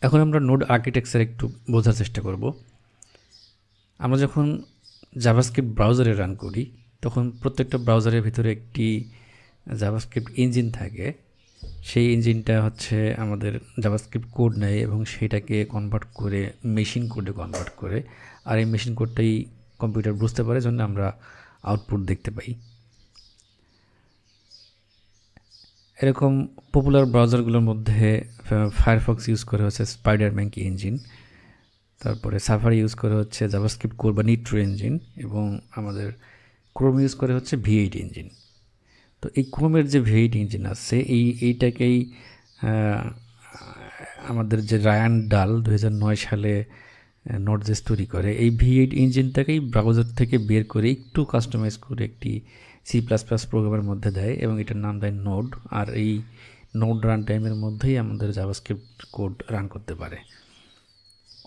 এখন আমরা node architecture একটু বোঝার চেষ্টা করব। আমরা যখন জাভাস্ক্রিপ্ট ব্রাউজারে রান করি তখন প্রত্যেকটা ব্রাউজারের ভিতরে একটি জাভাস্ক্রিপ্ট ইঞ্জিন থাকে। সেই ইঞ্জিনটা হচ্ছে আমাদের জাভাস্ক্রিপ্ট কোড নেয় এবং সেটাকে কনভার্ট করে মেশিন কোডে কনভার্ট করে, আর এই মেশিন কোডটাই কম্পিউটার বুঝতে পারে, জন্য আমরা আউটপুট দেখতে পাই। এরকম পপুলার ব্রাউজারগুলোর মধ্যে ফায়ারফক্স ইউজ করে হচ্ছে স্পাইডারম্যান ইঞ্জিন, তারপরে সাফারি ইউজ করে হচ্ছে জাভাস্ক্রিপ্ট কোর বা নিট্রো ইঞ্জিন, এবং আমাদের ক্রোম ইউজ করে হচ্ছে V8 ইঞ্জিন। তো এই ক্রোমের যে V8 ইঞ্জিন আছে এইটাকেই আমাদের যে রায়ান ডাল 2009 সালে নোড.জেএস তৈরি করে, এই V8 ইঞ্জিনটাকেই ব্রাউজার থেকে বের করে একটু কাস্টমাইজ করে একটি C++ প্রোগ্রামের মধ্যে দেয় এবং এটার নাম দেয় নোড। আর এই নোড রান টাইমের মধ্যেই আমাদের জাভাস্ক্রিপ্ট কোড রান করতে পারে।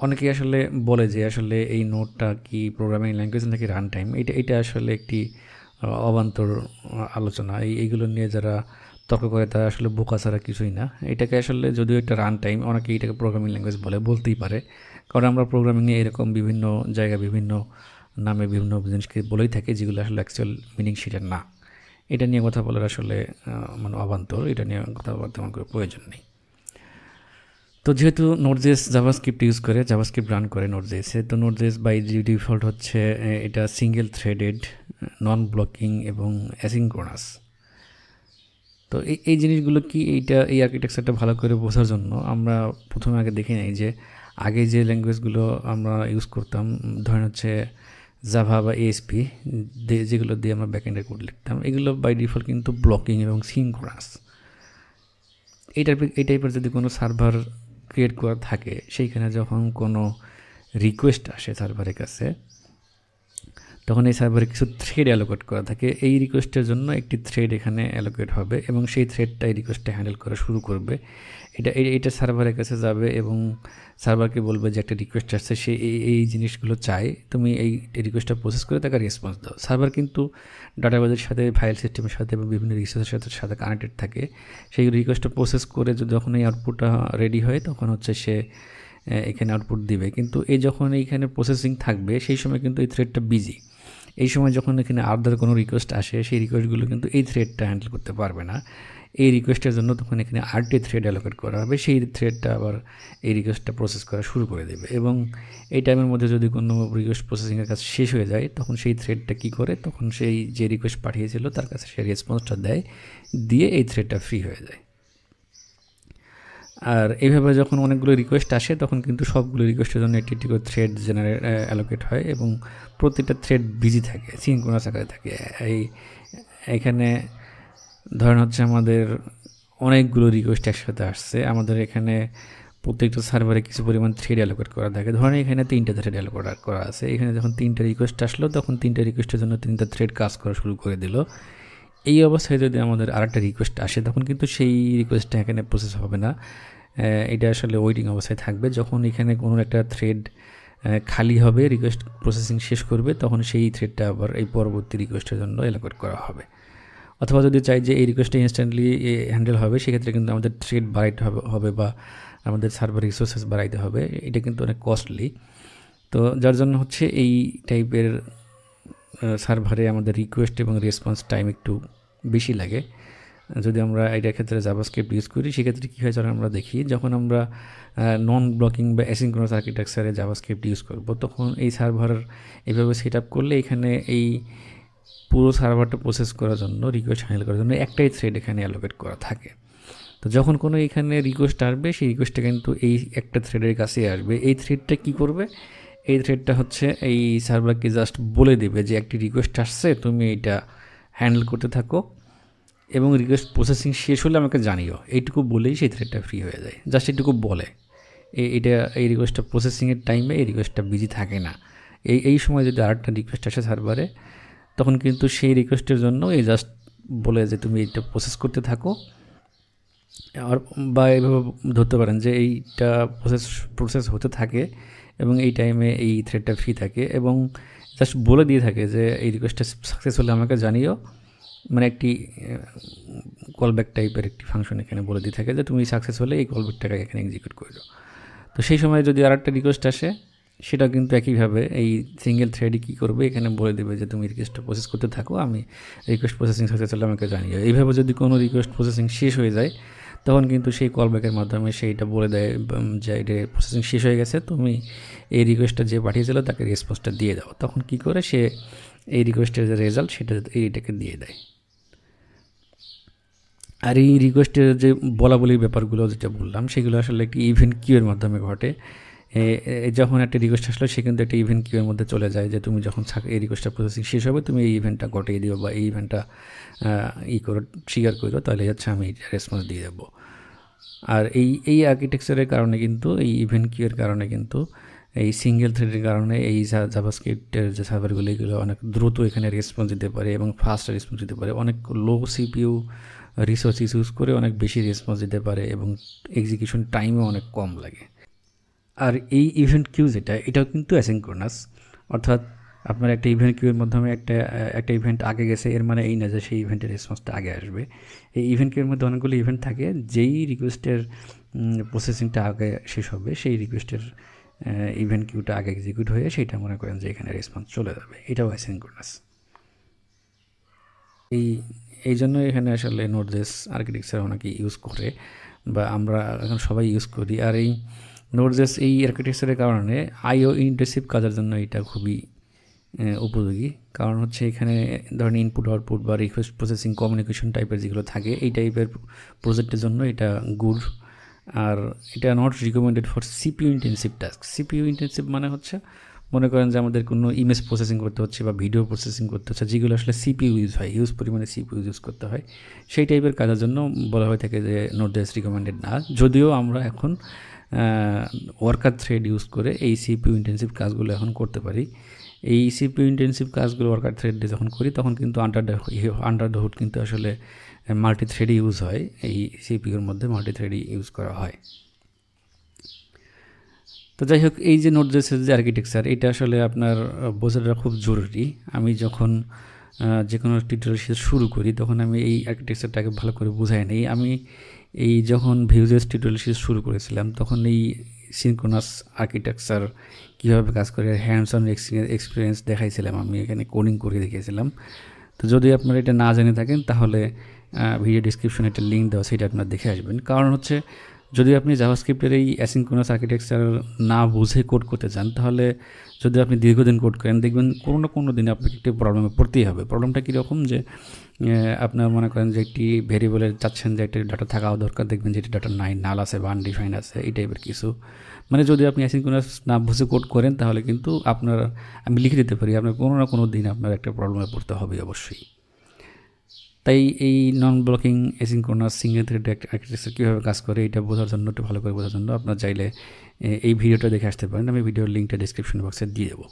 অনেকেই আসলে বলে যে আসলে এই নোডটা কি প্রোগ্রামিং ল্যাঙ্গুয়েজ নাকি রান টাইম। এটা আসলে একটি অবান্তর আলোচনা। এইগুলো নিয়ে যারা তর্ক করে তারা আসলে বোকা ছাড়া কিছুই না। এটাকে আসলে যদিও এটা রান টাইম, অনেকেই এটাকে প্রোগ্রামিং ল্যাঙ্গুয়েজ বলতেই পারে, কারণ আমরা প্রোগ্রামিংয়ে এরকম বিভিন্ন জায়গায় বিভিন্ন নামে বিভিন্ন জিনিসকে বলেই থাকি যেগুলো আসলে অ্যাকচুয়াল মিনিং সেটা না। এটা নিয়ে কথা বলার আসলে মানে অবান্তর, এটা নিয়ে কথা বলতে আমার কোনো প্রয়োজন নেই। তো যেহেতু নোড.জেএস জাভাস্ক্রিপ্ট ইউজ করে, জাভাস্ক্রিপ্ট রান করে নোড.জেএসে, তো নোড.জেএস বাই ডিফল্ট হচ্ছে এটা সিঙ্গেল থ্রেডেড, নন ব্লকিং এবং অ্যাসিনক্রোনাস। তো এই জিনিসগুলো কি, এই আর্কিটেকচারটা ভালো করে বোঝার জন্য আমরা প্রথমে আগে দেখে নিই যে আগে যে ল্যাঙ্গুয়েজগুলো আমরা ইউজ করতাম, ধরেন হচ্ছে জাভা বা ASP, যেগুলো দিয়ে আমরা ব্যাকএন্ডের কোড লিখতাম, এগুলো বাই ডিফল্ট কিন্তু ব্লকিং এবং সিনক্রোনাস। এই টাইপের যদি কোনো সার্ভার ক্রিয়েট করা থাকে, সেইখানে যখন কোনো রিকোয়েস্ট আসে সার্ভারের কাছে, তখন এই সার্ভারে কিছু থ্রেড অ্যালোকেট করা থাকে। এই রিকোয়েস্টের জন্য একটি থ্রেড এখানে অ্যালোকেট হবে এবং সেই থ্রেডটা এই রিকোয়েস্টটা হ্যান্ডেল করা শুরু করবে। এটা সার্ভারের কাছে যাবে এবং সার্ভারকে বলবে যে একটা রিকোয়েস্ট আসছে, সে এই জিনিসগুলো চায়, তুমি এই রিকোয়েস্টটা প্রসেস করে তাকে রেসপন্স দাও। সার্ভার কিন্তু ডাটাবেজের সাথে, ফাইল সিস্টেমের সাথে এবং বিভিন্ন রিসোর্সের সাথে কানেক্টেড থাকে। সেই রিকোয়েস্টটা প্রসেস করে যখন এই আউটপুটটা রেডি হয় তখন হচ্ছে সে এখানে আউটপুট দিবে। কিন্তু যখন এইখানে প্রসেসিং থাকবে সেই সময় কিন্তু এই থ্রেডটা বিজি। এই সময় যখন এখানে আদার কোনো রিকোয়েস্ট আসে, সেই রিকোয়েস্টগুলো কিন্তু এই থ্রেডটা হ্যান্ডেল করতে পারবে না। এই রিকোয়েস্টের জন্য তখন এখানে আরেকটি থ্রেড অ্যালোকেট করা হবে, সেই থ্রেডটা আবার এই রিকোয়েস্টটা প্রসেস করা শুরু করে দেবে। এবং এই টাইমের মধ্যে যদি কোনো রিকোয়েস্ট প্রসেসিংয়ের কাজ শেষ হয়ে যায়, তখন সেই থ্রেডটা কী করে, তখন সেই যে রিকোয়েস্ট পাঠিয়েছিল তার কাছে সে রেসপন্সটা দেয়, দিয়ে এই থ্রেডটা ফ্রি হয়ে যায়। আর এইভাবে যখন অনেকগুলো রিকোয়েস্ট আসে তখন কিন্তু সবগুলো রিকোয়েস্টের জন্য একটি একটি করে থ্রেড অ্যালোকেট হয় এবং প্রতিটা থ্রেড বিজি থাকে, সিনক্রোনাস আকারে থাকে। এখানে ধরেন হচ্ছে আমাদের অনেকগুলো রিকোয়েস্ট একসাথে আসছে, আমাদের এখানে প্রত্যেকটা সার্ভারে কিছু পরিমাণ থ্রেড অ্যালোকেট করা থাকে। ধরেন এখানে 3টা থ্রেড অ্যালোকেট করা আছে, এখানে যখন 3টা রিকোয়েস্ট আসলো তখন 3টা রিকোয়েস্টের জন্য 3টা থ্রেড কাজ করা শুরু করে দিল। এই অবস্থায় যদি আমাদের আরেকটা রিকোয়েস্ট আসে তখন কিন্তু সেই রিকোয়েস্টটা এখানে প্রসেস হবে না, এটা আসলে ওয়েটিং অবস্থায় থাকবে। যখন এখানে কোনো একটা থ্রেড খালি হবে, রিকোয়েস্ট প্রসেসিং শেষ করবে, তখন সেই থ্রেডটা আবার এই পরবর্তী রিকোয়েস্টের জন্য অ্যালোকেট করা হবে। অথবা যদি চাই যে এই রিকোয়েস্টটা ইনস্ট্যান্টলি হ্যান্ডেল হবে, সেক্ষেত্রে কিন্তু আমাদের থ্রেড বাড়াইতে হবে বা আমাদের সার্ভার রিসোর্সেস বাড়াইতে হবে, এটা কিন্তু অনেক কস্টলি। তো যার জন্য হচ্ছে এই টাইপের সার্ভারে আমাদের রিকোয়েস্ট এবং রেসপন্স টাইম একটু বেশি লাগে। যদি আমরা এটার ক্ষেত্রে জাভাস্ক্রিপ্ট ইউজ করি সেক্ষেত্রে কী হয়, আমরা দেখি যখন আমরা নন ব্লকিং বা অ্যাসিনক্রোনাস আর্কিটেকচারে জাভাস্ক্রিপ্ট ইউজ করব, তখন এই সার্ভার এইভাবে সেট আপ করলে এখানে এই পুরো সার্ভারটা প্রসেস করার জন্য, রিকোয়েস্ট হ্যান্ডেল করার জন্য একটাই থ্রেড এখানে অ্যালোকেট করা থাকে। তো যখন কোনো এখানে রিকোয়েস্ট আসবে, সেই রিকোয়েস্টটা কিন্তু এই একটা থ্রেডের কাছেই আসবে। এই থ্রেডটা কী করবে, এই থ্রেডটা হচ্ছে এই সার্ভারকে জাস্ট বলে দেবে যে একটি রিকোয়েস্ট আসছে, তুমি এইটা হ্যান্ডেল করতে থাকো এবং রিকোয়েস্ট প্রসেসিং শেষ হলে আমাকে জানিও। এইটুকু বলেই সেই থ্রেডটা ফ্রি হয়ে যায়, জাস্ট এইটুকু বলে। এই রিকোয়েস্টটা প্রসেসিংয়ের টাইমে এই রিকোয়েস্টটা বিজি থাকে না। এই সময় যদি আরেকটা রিকোয়েস্ট আসে সার্ভারে, তখন কিন্তু সেই রিকোয়েস্টের জন্য এই জাস্ট বলে যে তুমি এইটা প্রসেস করতে থাকো, আর বা এইভাবে ধরতে পারেন যে এইটা প্রসেস হতে থাকে এবং এই টাইমে এই থ্রেডটা ফ্রি থাকে এবং জাস্ট বলে দিয়ে থাকে যে এই রিকোয়েস্টটা সাকসেস হলে আমাকে জানিও, মানে একটি কলব্যাক টাইপের একটি ফাংশন এখানে বলে দিয়ে থাকে যে তুমি সাকসেস হলে এই কলব্যাকটাকে এখানে এক্সিকিউট করে দাও। তো সেই সময় যদি আরেকটা রিকোয়েস্ট আসে, সেটা কিন্তু একইভাবে এই সিঙ্গেল থ্রেডই কী করবে, এখানে বলে দেবে যে তুমি রিকোয়েস্টটা প্রসেস করতে থাকো, আমি রিকোয়েস্ট প্রসেসিং সাকসেস হলে আমাকে জানিও। এইভাবে যদি কোনো রিকোয়েস্ট প্রসেসিং শেষ হয়ে যায়, তখন কিন্তু সেই কলব্যাকের মাধ্যমে সেইটা বলে দেয় যে এটা প্রসেসিং শেষ হয়ে গেছে, তুমি এই রিকোয়েস্টটা যে পাঠিয়েছিল তাকে রেসপন্সটা দিয়ে দাও। তখন কি করে সে এই রিকোয়েস্টের যে রেজাল্ট সেটা এইটাকে দিয়ে দেয়। আর এই রিকোয়েস্টের যে বলাবলির ব্যাপারগুলো যেটা বললাম, সেগুলো আসলে একটি ইভেন্ট কিউয়ের মাধ্যমে ঘটে। যখন একটা রিকোয়েস্ট আসলো, সে কিন্তু একটা ইভেন্ট কিউয়ের মধ্যে চলে যায়, যে তুমি যখন এই রিকোয়েস্টটা প্রসেসিং শেষ হবে, তুমি এই ইভেন্টটা ঘটিয়ে দিও বা এই ইভেন্টটা করো, ট্রিগার করো, তাহলে হচ্ছে আমি রেসপন্স দিয়ে দেবো। আর এই আর্কিটেকচারের কারণে কিন্তু, এই ইভেন্ট কিউয়ের কারণে কিন্তু, এই সিঙ্গেল থ্রেডের কারণে এই জাভাস্ক্রিপ্টের যে সার্ভারগুলো, এগুলো অনেক দ্রুত এখানে রেসপন্স দিতে পারে এবং ফাস্ট রেসপন্স দিতে পারে। অনেক লো সিপিইউ রিসোর্সেস ইউজ করে অনেক বেশি রেসপন্স দিতে পারে এবং এক্সিকিউশন টাইমও অনেক কম লাগে। আর এই ইভেন্ট কিউ যেটা, এটাও কিন্তু অ্যাসিনক্রোনাস, অর্থাৎ আপনার একটা ইভেন্ট কিউয়ের মাধ্যমে একটা ইভেন্ট আগে গেছে, এর মানে এই না যে সেই ইভেন্টের রেসপন্সটা আগে আসবে। এই ইভেন্ট কিউয়ের মধ্যে অনেকগুলো ইভেন্ট থাকে, যেই রিকোয়েস্টের প্রসেসিংটা আগে শেষ হবে, সেই রিকোয়েস্টের ইভেন্ট কিউটা আগে এক্সিকিউট হয়ে সেইটা মনে করেন যে এখানে রেসপন্স চলে যাবে। এটাও অ্যাসিনক্রোনাস। এই জন্য এখানে আসলে নোড.জেএস আর্কিটেকচার অনেকে ইউজ করে, বা আমরা এখন সবাই ইউজ করি। আর এই নোড.জেএস এই আর্কিটেকচারের কারণে আইও ইন্টেন্সিভ কাজের জন্য এটা খুবই উপযোগী। কারণ হচ্ছে এখানে ধরেন ইনপুট আউটপুট বা রিকোয়েস্ট প্রসেসিং কমিউনিকেশন টাইপের যেগুলো থাকে, এই টাইপের প্রজেক্টের জন্য এটা গুড। আর এটা not recommended for CPU intensive task. CPU intensive মানে হচ্ছে, মনে করেন যে আমাদের কোনো ইমেজ প্রসেসিং করতে হচ্ছে বা ভিডিও প্রসেসিং করতে হচ্ছে, যেগুলো আসলে সিপিইউ ইউজ হয়, পরিমাণে সিপিইউ ইউজ করতে হয়, সেই টাইপের কাজের জন্য বলা হয়ে থাকে যে নোড.জেএস রিকমেন্ডেড না। যদিও আমরা এখন ওয়ার্কার থ্রেড ইউজ করে এই সিপিইউ ইন্টেন্সিভ কাজগুলো এখন করতে পারি। এই সিপিইউ ইন্টেন্সিভ কাজগুলো ওয়ার্কার থ্রেড দিয়ে যখন করি, তখন কিন্তু আন্ডার দ্য হুড কিন্তু আসলে মাল্টি থ্রেডই ইউজ হয়, এই সিপিইউর মধ্যে মাল্টি থ্রেডই ইউজ করা হয়। তো যাই হোক, এই যে নোড.জেএসের যে আর্কিটেকচার, এটা আসলে আপনার বোঝাটা খুব জরুরি। আমি যখন যে কোনো টিউটোরিয়াল শুরু করি, তখন আমি এই আর্কিটেকচারটাকে ভালো করে বোঝাই নিই। আমি এই যখন ভিউজেস টিউটোরিয়াল শুরু করেছিলাম, তখন এই সিনক্রোনাস আর্কিটেকচার কীভাবে কাজ করে হ্যান্ডস অন এক্সপিরিয়েন্স দেখাইছিলাম, আমি এখানে কোডিং করে দেখিয়েছিলাম। তো যদি আপনারা এটা না জেনে থাকেন, তাহলে ভিডিও ডিসক্রিপশনে একটা লিঙ্ক দেওয়া, সেটা আপনারা দেখে আসবেন। কারণ হচ্ছে, যদি আপনি জাভাস্ক্রিপ্টের এই অ্যাসিনক্রোনাস আর্কিটেকচার না বুঝে কোড করতে চান, তাহলে যদি আপনি দীর্ঘদিন কোড করেন, দেখবেন কোনো না কোনো দিনে আপনাকে একটি প্রবলেমে পড়তেই হবে। প্রবলেমটা কীরকম, যে আপনার মনে করেন যে একটি ভেরিয়েবলে চাচ্ছেন যে একটা ডাটা থাকাও দরকার, দেখবেন যে এটি ডাটা নাই, নাল আছে বা আনডিফাইন্ড আছে, এই টাইপের কিছু। মানে যদি আপনি অ্যাসিনক্রোনাস না বুঝে কোড করেন, তাহলে কিন্তু আমি লিখে দিতে পারি, আপনার কোনো না কোনো দিন আপনার একটা প্রবলেমে পড়তে হবে অবশ্যই। তাই এই non blocking asynchronous single thread architecture কীভাবে কাজ করে, এটা বোঝার জন্য, একটু ভালো করে বোঝার জন্য আপনার চাইলে এই ভিডিওটা দেখে আসতে পারেন। আমি ভিডিওর লিঙ্কটা ডিসক্রিপশন বক্সে দিয়ে দেবো।